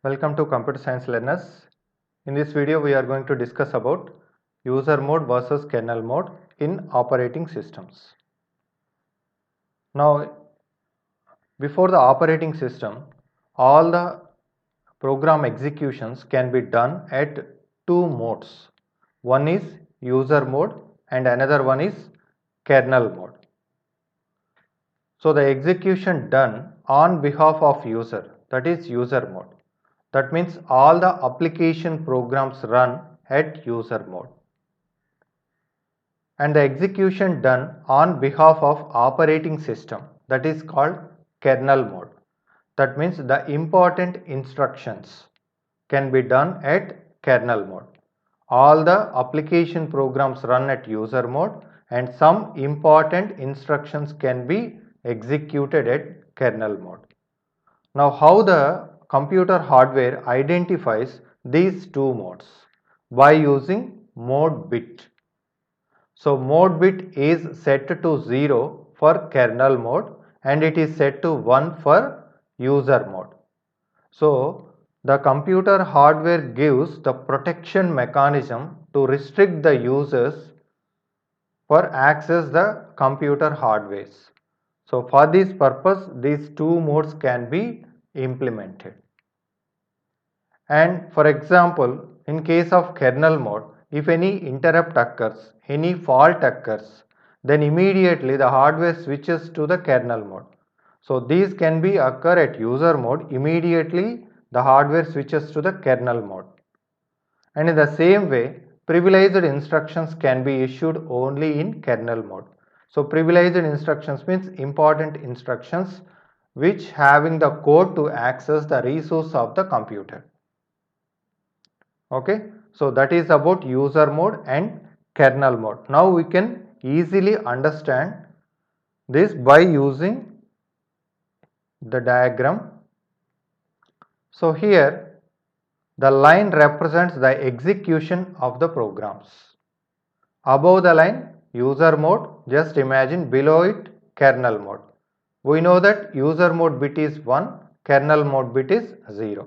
Welcome to Computer Science Learners. In this video we are going to discuss about user mode versus kernel mode in operating systems. Now before the operating system, all the program executions can be done at two modes. One is user mode and another one is kernel mode. So the execution done on behalf of user, that is user mode. That means all the application programs run at user mode. And the execution done on behalf of operating system, that is called kernel mode. That means the important instructions can be done at kernel mode. All the application programs run at user mode and some important instructions can be executed at kernel mode. Now how the computer hardware identifies these two modes? By using mode bit. So mode bit is set to 0 for kernel mode and it is set to 1 for user mode. So the computer hardware gives the protection mechanism to restrict the users for access the computer hardwares. So for this purpose these two modes can be implemented. And for example, in case of kernel mode, if any interrupt occurs, any fault occurs, then immediately the hardware switches to the kernel mode. So these can be occur at user mode, immediately the hardware switches to the kernel mode. And in the same way, privileged instructions can be issued only in kernel mode. So privileged instructions means important instructions which having the code to access the resource of the computer. Okay, so that is about user mode and kernel mode. Now we can easily understand this by using the diagram. So here the line represents the execution of the programs. Above the line user mode, just imagine below it kernel mode. We know that user mode bit is 1, kernel mode bit is 0.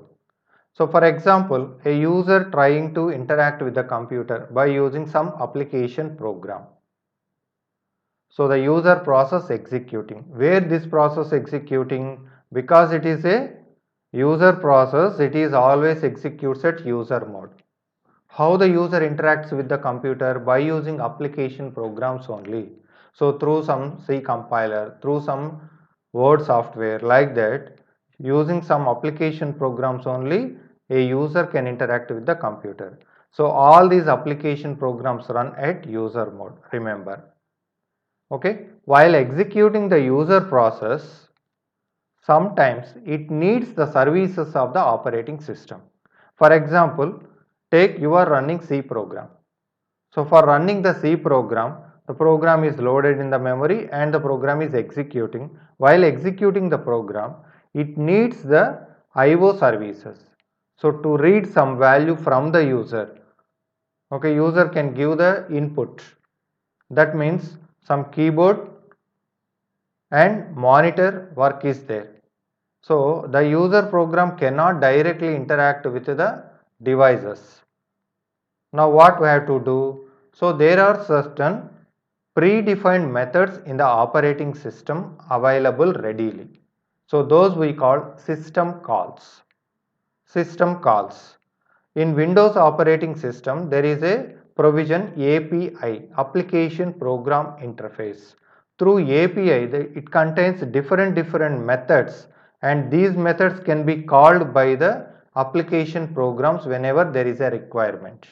So for example, a user trying to interact with the computer by using some application program. So the user process executing. Where this process executing? Because it is a user process, it is always executes at user mode. How the user interacts with the computer? By using application programs only. So through some C compiler, through some word software like that, using some application programs only, a user can interact with the computer. So all these application programs run at user mode, remember. Okay, while executing the user process, sometimes it needs the services of the operating system. For example, take you are running C program. So for running the C program, the program is loaded in the memory and the program is executing. While executing the program, it needs the IO services. So to read some value from the user, okay, user can give the input. That means some keyboard and monitor work is there. So the user program cannot directly interact with the devices. Now what we have to do? So there are certain predefined methods in the operating system available readily. So those we call system calls. System calls. In Windows operating system, there is a provision API, Application Program Interface. Through API, it contains different methods and these methods can be called by the application programs whenever there is a requirement.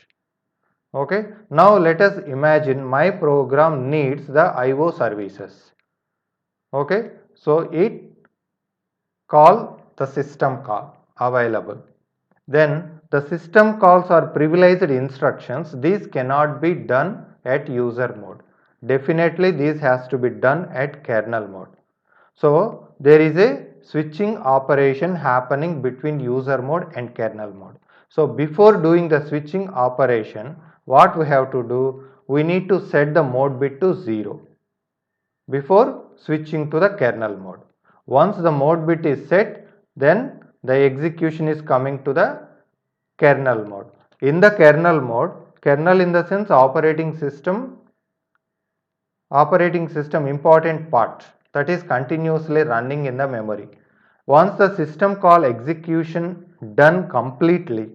Okay, now let us imagine my program needs the IO services. Okay, so it call the system call available. Then the system calls are privileged instructions. These cannot be done at user mode. Definitely this has to be done at kernel mode. So there is a switching operation happening between user mode and kernel mode. So before doing the switching operation, what we have to do? We need to set the mode bit to 0 before switching to the kernel mode. Once the mode bit is set, then the execution is coming to the kernel mode. In the kernel mode, kernel in the sense operating system important part that is continuously running in the memory. Once the system call execution done completely,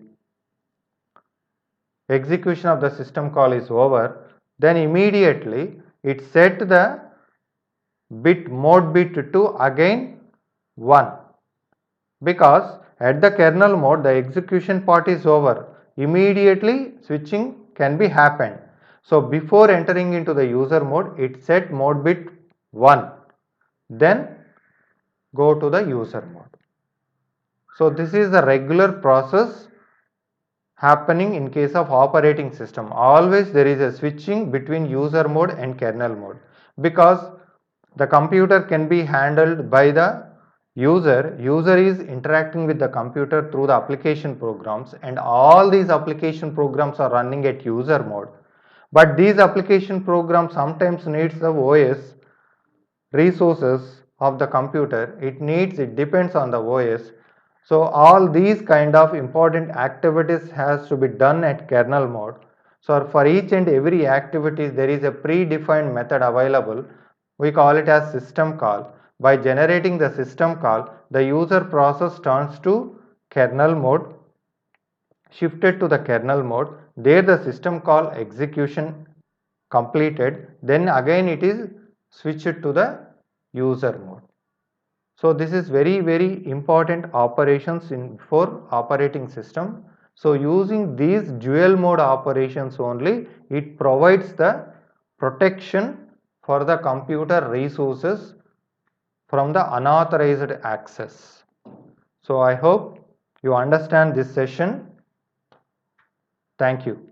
execution of the system call is over, then immediately it set the mode bit to again 1, because at the kernel mode the execution part is over, immediately switching can be happened. So before entering into the user mode, it set mode bit 1, then go to the user mode. So this is the regular process happening in case of operating system. Always there is a switching between user mode and kernel mode, because the computer can be handled by the user. User is interacting with the computer through the application programs, and all these application programs are running at user mode. But these application programs sometimes needs the OS resources of the computer. It depends on the OS. So all these kind of important activities has to be done at kernel mode. So for each and every activity there is a predefined method available. We call it as system call. By generating the system call, the user process turns to kernel mode, shifted to the kernel mode. There the system call execution completed, then again it is switched to the user mode. So this is very important operations for operating system. So using these dual mode operations only, it provides the protection for the computer resources from the unauthorized access. So I hope you understand this session. Thank you.